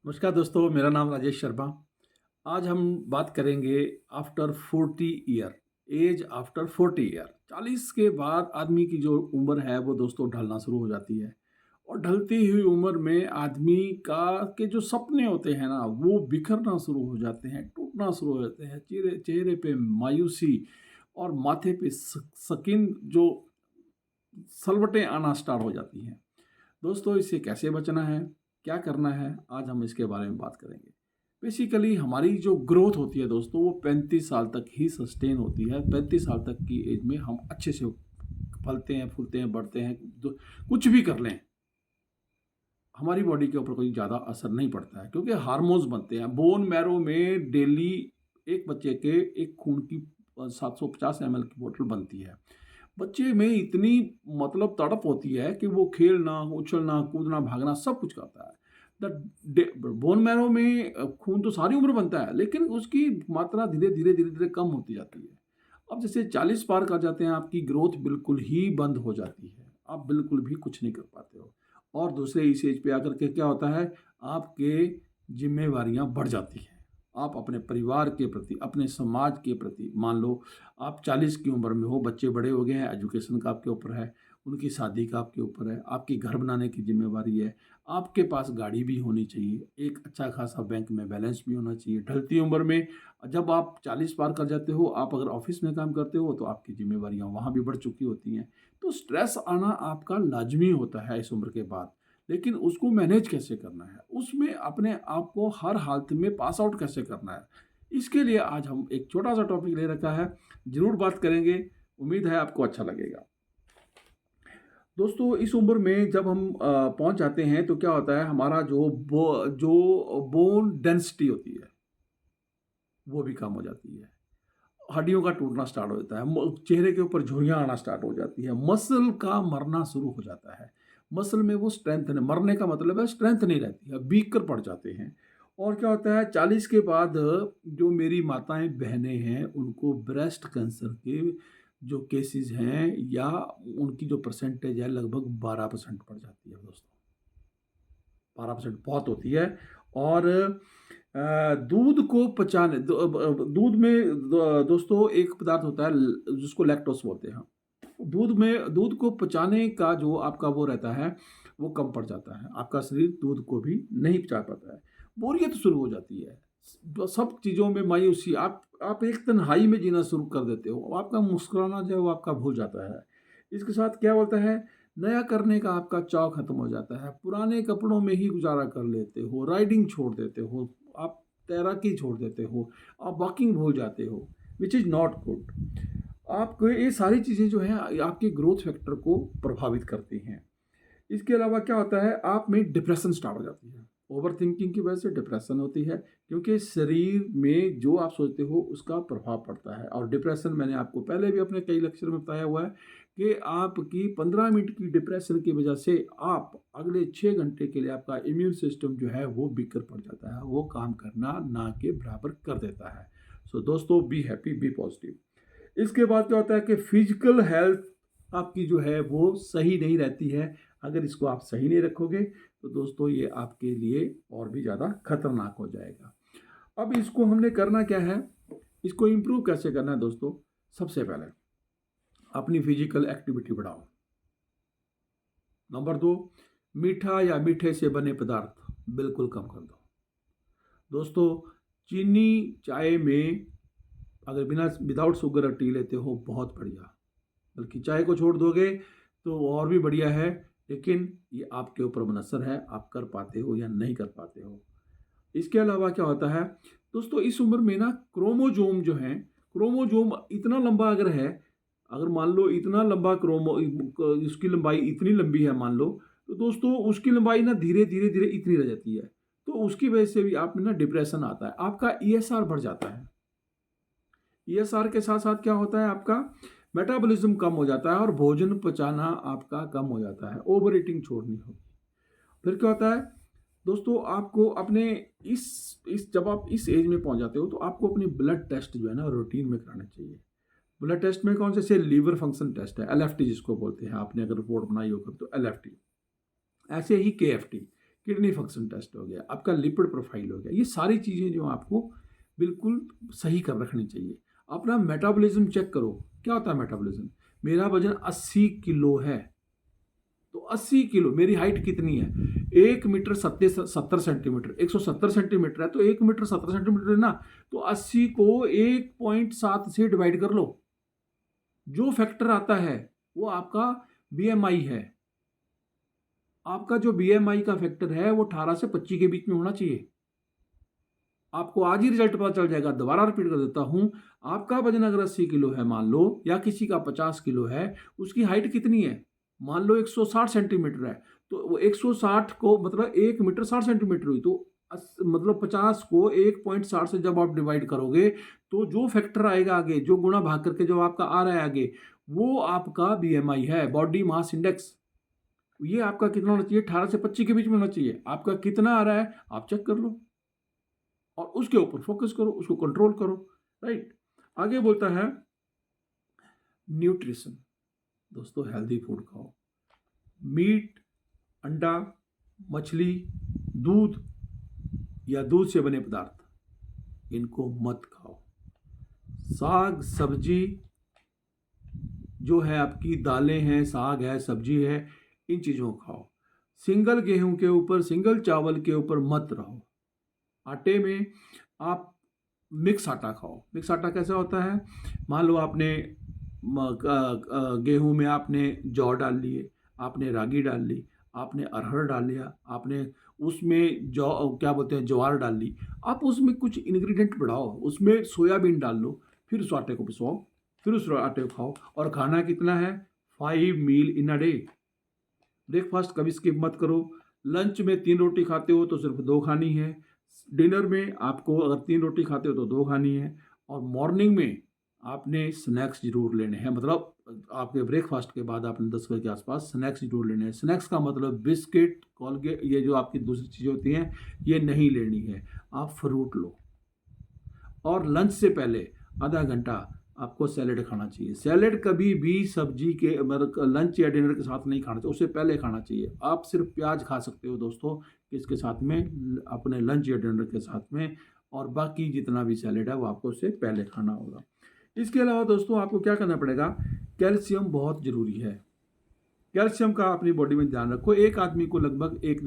नमस्कार दोस्तों, मेरा नाम राजेश शर्मा। आज हम बात करेंगे after 40 year, age after 40 year. 40 के बाद आदमी की जो उम्र है वो दोस्तों ढलना शुरू हो जाती है। और ढलती हुई उम्र में आदमी का के जो सपने होते हैं ना वो बिखरना शुरू हो जाते हैं, टूटना शुरू हो जाते हैं। चेहरे चेहरे पे मायूसी और माथे पे सकीन जो सलवटें आना स्टार्ट हो जाती हैं। दोस्तों, इससे कैसे बचना है, क्या करना है, आज हम इसके बारे में बात करेंगे। बेसिकली हमारी जो ग्रोथ होती है दोस्तों वो 35 साल तक ही सस्टेन होती है। 35 साल तक की एज में हम अच्छे से फलते हैं, फूलते हैं, बढ़ते हैं। कुछ भी कर लें, हमारी बॉडी के ऊपर कोई ज़्यादा असर नहीं पड़ता है क्योंकि हार्मोन्स बनते हैं बोन मैरो में। डेली एक बच्चे के एक खून की 750 ml की बोतल बनती है। बच्चे में इतनी मतलब तड़प होती है कि वो खेलना, उछलना, कूदना, भागना सब कुछ करता है। बोन मैरो में खून तो सारी उम्र बनता है लेकिन उसकी मात्रा धीरे धीरे धीरे धीरे कम होती जाती है। अब जैसे 40 पार कर जाते हैं, आपकी ग्रोथ बिल्कुल ही बंद हो जाती है। आप बिल्कुल भी कुछ नहीं कर पाते हो। और दूसरे इस एज पे आकर के क्या होता है, आपके जिम्मेवारियां बढ़ जाती हैं। आप अपने परिवार के प्रति, अपने समाज के प्रति, मान लो आप 40 की उम्र में हो, बच्चे बड़े हो गए हैं, एजुकेशन का आपके ऊपर है, उनकी शादी का आपके ऊपर है, आपकी घर बनाने की जिम्मेवारी है, आपके पास गाड़ी भी होनी चाहिए, एक अच्छा खासा बैंक में बैलेंस भी होना चाहिए। ढलती उम्र में जब आप 40 पार कर जाते हो, आप अगर ऑफिस में काम करते हो तो आपकी जिम्मेवारियां वहाँ भी बढ़ चुकी होती हैं। तो स्ट्रेस आना आपका लाजमी होता है इस उम्र के बाद। लेकिन उसको मैनेज कैसे करना है, उसमें अपने आप को हर हालत में पास आउट कैसे करना है, इसके लिए आज हम एक छोटा सा टॉपिक ले रखा है। जरूर बात करेंगे, उम्मीद है आपको अच्छा लगेगा। दोस्तों, इस उम्र में जब हम पहुंच जाते हैं तो क्या होता है, हमारा जो बोन डेंसिटी होती है वो भी कम हो जाती है। हड्डियों का टूटना स्टार्ट हो जाता है, चेहरे के ऊपर झुर्रियाँ आना स्टार्ट हो जाती है, मसल का मरना शुरू हो जाता है। मसल में वो स्ट्रेंथ नहीं, मरने का मतलब है स्ट्रेंथ नहीं रहती है, वीकर पड़ जाते हैं। और क्या होता है 40 के बाद, जो मेरी माताएं बहनें हैं उनको ब्रेस्ट कैंसर के जो केसेस हैं या उनकी जो परसेंटेज है लगभग 12% पड़ जाती है दोस्तों। 12% बहुत होती है। और दूध को पचाने दूध में दोस्तों एक पदार्थ होता है जिसको लैक्टोस बोलते हैं। दूध को पचाने का जो आपका वो रहता है वो कम पड़ जाता है। आपका शरीर दूध को भी नहीं पचा पाता है। बोरियत शुरू हो जाती है, सब चीज़ों में मायूसी। आप एक तन्हाई में जीना शुरू कर देते हो, आपका मुस्कुराना जो है वो आपका भूल जाता है। इसके साथ क्या बोलता है, नया करने का आपका चाव खत्म हो जाता है। पुराने कपड़ों में ही गुजारा कर लेते हो, राइडिंग छोड़ देते हो, आप तैराकी छोड़ देते हो, आप वॉकिंग भूल जाते हो, विच इज़ नॉट गुड। आपको ये सारी चीज़ें जो हैं आपके ग्रोथ फैक्टर को प्रभावित करती हैं। इसके अलावा क्या होता है, आप में डिप्रेशन स्टार्ट हो जाती है। ओवर थिंकिंग की वजह से डिप्रेशन होती है क्योंकि शरीर में जो आप सोचते हो उसका प्रभाव पड़ता है। और डिप्रेशन मैंने आपको पहले भी अपने कई लेक्चर में बताया हुआ है कि आपकी 15 मिनट की डिप्रेशन की वजह से आप अगले 6 घंटे के लिए आपका इम्यून सिस्टम जो है वो बिगड़ पड़ जाता है, वो काम करना ना के बराबर कर देता है। सो दोस्तों, बी हैप्पी, बी पॉजिटिव। इसके बाद क्या होता है कि फिजिकल हेल्थ आपकी जो है वो सही नहीं रहती है। अगर इसको आप सही नहीं रखोगे तो दोस्तों ये आपके लिए और भी ज़्यादा खतरनाक हो जाएगा। अब इसको हमने करना क्या है, इसको इम्प्रूव कैसे करना है दोस्तों। सबसे पहले अपनी फिजिकल एक्टिविटी बढ़ाओ। नंबर दो, मीठा या मीठे से बने पदार्थ बिल्कुल कम कर दो। दोस्तों, चीनी चाय में अगर बिना विदाउट शुगर टी लेते हो बहुत बढ़िया, बल्कि चाय को छोड़ दोगे तो और भी बढ़िया है। लेकिन ये आपके ऊपर मुनसर है, आप कर पाते हो या नहीं कर पाते हो। इसके अलावा क्या होता है दोस्तों, इस उम्र में ना क्रोमोजोम जो है, क्रोमोजोम इतना लंबा अगर है, अगर मान लो इतना लंबा उसकी लंबाई इतनी लंबी है मान लो, तो दोस्तों उसकी लंबाई ना धीरे धीरे धीरे इतनी रह जाती है। तो उसकी वजह से भी आप में ना डिप्रेशन आता है, आपका ईएसआर बढ़ जाता है। ईएसआर के साथ साथ क्या होता है, आपका मेटाबॉलिज्म कम हो जाता है और भोजन पचाना आपका कम हो जाता है। ओवर ईटिंग छोड़नी होगी। फिर क्या होता है दोस्तों, आपको अपने इस जब आप इस एज में पहुंच जाते हो तो आपको अपने ब्लड टेस्ट जो है ना रूटीन में कराने चाहिए। ब्लड टेस्ट में कौन से लीवर फंक्शन टेस्ट है, एलएफटी जिसको बोलते हैं, आपने अगर रिपोर्ट बनाई होगी तो एलएफटी। ऐसे ही केएफटी। किडनी फंक्शन टेस्ट हो गया, आपका लिपिड प्रोफाइल हो गया। ये सारी चीज़ें जो आपको बिल्कुल सही कर रखनी चाहिए। अपना मेटाबॉलिज्म चेक करो। क्या होता है मेटाबॉलिज्म? मेरा वजन 80 किलो है, तो 80 किलो, मेरी हाइट कितनी है? 1 मीटर 70 सेंटीमीटर, 170 सेंटीमीटर है, तो 1 मीटर 70 सेंटीमीटर है ना, तो 80 को 1.7 से डिवाइड कर लो। जो फैक्टर आता है वो आपका बीएमआई है। आपका जो बीएमआई का फैक्टर है वो 18 से 25 के बीच में होना चाहिए। आपको आज ही रिजल्ट पता चल जाएगा। दोबारा रिपीट कर देता हूं, आपका वजन अगर 80 किलो है मान लो, या किसी का 50 किलो है, उसकी हाइट कितनी है? मान लो 160 सेंटीमीटर है, तो वो 160 को मतलब 1 मीटर 60 सेंटीमीटर हुई, तो मतलब 50 को 1.60 से जब आप डिवाइड करोगे तो जो फैक्टर आएगा आगे, जो गुणा भाग करके जो आपका आ रहा है आगे, वो आपका बीएमआई है, बॉडी मास इंडेक्स। ये आपका कितना होना चाहिए? 18 से 25 के बीच में होना चाहिए। आपका कितना आ रहा है आप चेक कर लो और उसके ऊपर फोकस करो, उसको कंट्रोल करो। राइट। आगे बोलता है न्यूट्रिशन। दोस्तों हेल्दी फूड खाओ। मीट, अंडा, मछली, दूध या दूध से बने पदार्थ इनको मत खाओ। साग सब्जी जो है, आपकी दालें हैं, साग है, सब्जी है, इन चीज़ों को खाओ। सिंगल गेहूं के ऊपर, सिंगल चावल के ऊपर मत रहो। आटे में आप मिक्स आटा खाओ। मिक्स आटा कैसा होता है? मान लो आपने गेहूं में आपने जौ डाल लिए, आपने रागी डाल ली, आपने अरहर डाल लिया, आपने उसमें जौ क्या बोलते हैं ज्वार डाल ली। आप उसमें कुछ इंग्रेडिएंट बढ़ाओ, उसमें सोयाबीन डाल लो, फिर उस आटे को पिसवाओ, फिर उस आटे को खाओ। और खाना कितना है? 5 मील इन अ डे। ब्रेकफास्ट कभी स्किप मत करो। लंच में 3 रोटी खाते हो तो सिर्फ 2 खानी है। डिनर में आपको अगर 3 रोटी खाते हो तो 2 खानी है। और मॉर्निंग में आपने स्नैक्स जरूर लेने हैं, मतलब आपके ब्रेकफास्ट के बाद आपने 10 बजे के आसपास स्नैक्स जरूर लेने हैं। स्नैक्स का मतलब बिस्किट, कॉलगेट, ये जो आपकी दूसरी चीज़ें होती हैं ये नहीं लेनी है। आप फ्रूट लो। और लंच से पहले आधा घंटा आपको सैलेड खाना चाहिए। सैलेड कभी भी सब्जी के मतलब लंच या डिनर के साथ नहीं खाना चाहिए, उससे पहले खाना चाहिए। आप सिर्फ प्याज खा सकते हो दोस्तों इसके साथ में, अपने लंच या डिनर के साथ में, और बाकी जितना भी सैलेड है वो आपको उससे पहले खाना होगा। इसके अलावा दोस्तों आपको क्या करना पड़ेगा? कैल्शियम बहुत ज़रूरी है। कैल्शियम का अपनी बॉडी में ध्यान रखो। एक आदमी को लगभग एक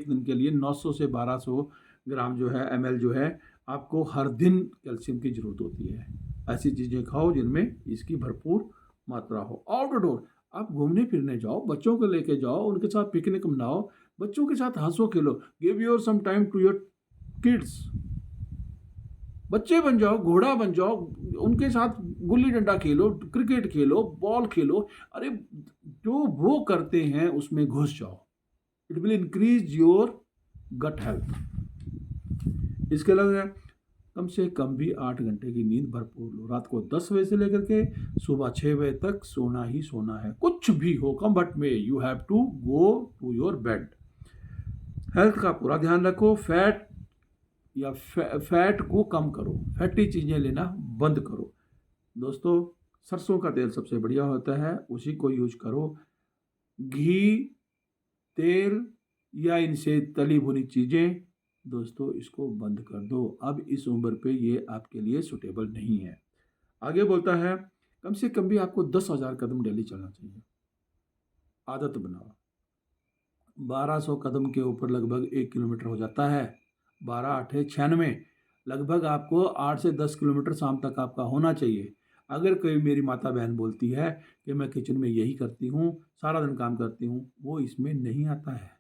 दिन के लिए 900 से 1200 ग्राम जो है, ml जो है, आपको हर दिन कैल्शियम की ज़रूरत होती है। ऐसी चीज़ें खाओ जिनमें इसकी भरपूर मात्रा हो। आउटडोर आप घूमने फिरने जाओ, बच्चों को लेके जाओ, उनके साथ पिकनिक मनाओ, बच्चों के साथ हंसो खेलो। Give your some time to your kids. बच्चे बन जाओ, घोड़ा बन जाओ, उनके साथ गुल्ली डंडा खेलो, क्रिकेट खेलो, बॉल खेलो। अरे जो वो करते हैं उसमें घुस जाओ। It will increase your gut health. इसके अलावा कम से कम भी 8 घंटे की नींद भरपूर लो। रात को 10 बजे से लेकर के सुबह 6 बजे तक सोना ही सोना है। कुछ भी हो कम, बट में you have to go to your bed. Health का पूरा ध्यान रखो। फैट को कम करो, फैटी चीज़ें लेना बंद करो। दोस्तों सरसों का तेल सबसे बढ़िया होता है, उसी को यूज करो। घी, तेल या इनसे तली भुनी चीज़ें, दोस्तों इसको बंद कर दो। अब इस उम्र पे ये आपके लिए सुटेबल नहीं है। आगे बोलता है कम से कम भी आपको 10,000 कदम डेली चलना चाहिए। आदत बनाओ। 1200 कदम के ऊपर लगभग 1 किलोमीटर हो जाता है। 12 8 96, लगभग आपको 8 से 10 किलोमीटर शाम तक आपका होना चाहिए। अगर कोई मेरी माता बहन बोलती है कि मैं किचन में यही करती हूँ, सारा दिन काम करती हूँ, वो इसमें नहीं आता है।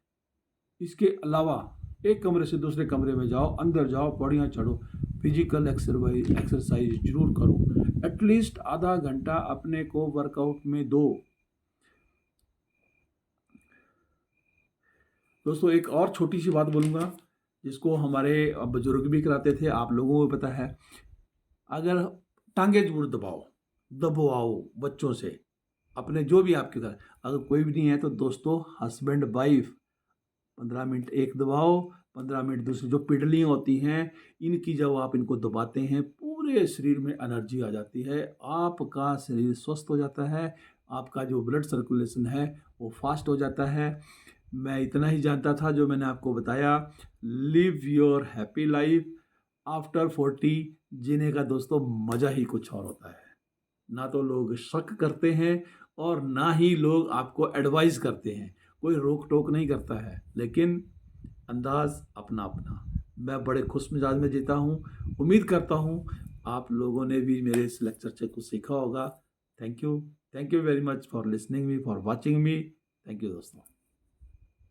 इसके अलावा एक कमरे से दूसरे कमरे में जाओ, अंदर जाओ, पौड़ियाँ चढ़ो, फिजिकल एक्सरसाइज जरूर करो। एटलीस्ट आधा घंटा अपने को वर्कआउट में दो। दोस्तों एक और छोटी सी बात बोलूँगा जिसको हमारे बुजुर्ग भी कराते थे, आप लोगों को पता है। अगर टांगे जरूर दबाओ बच्चों से, अपने जो भी आपके घर, अगर कोई भी नहीं है तो दोस्तों हस्बैंड वाइफ 15 मिनट एक दबाओ, 15 मिनट दूसरी। जो पिडलियाँ होती हैं इनकी जब आप इनको दबाते हैं पूरे शरीर में एनर्जी आ जाती है, आपका शरीर स्वस्थ हो जाता है, आपका जो ब्लड सर्कुलेशन है वो फास्ट हो जाता है। मैं इतना ही जानता था जो मैंने आपको बताया। Live your happy life after 40 जीने का दोस्तों मज़ा ही कुछ और होता है। ना तो लोग शक करते हैं और ना ही लोग आपको एडवाइस करते हैं। कोई रोक-टोक नहीं करता है, लेकिन अंदाज़ अपना-अपना। मैं बड़े खुश मिजाज में जीता हूँ। उम्मीद करता हूँ आप लोगों ने भी मेरे इस लेक्चर से कुछ सीखा होगा। Thank you. Thank you very much for listening me, for watching me. Thank you दोस्तों।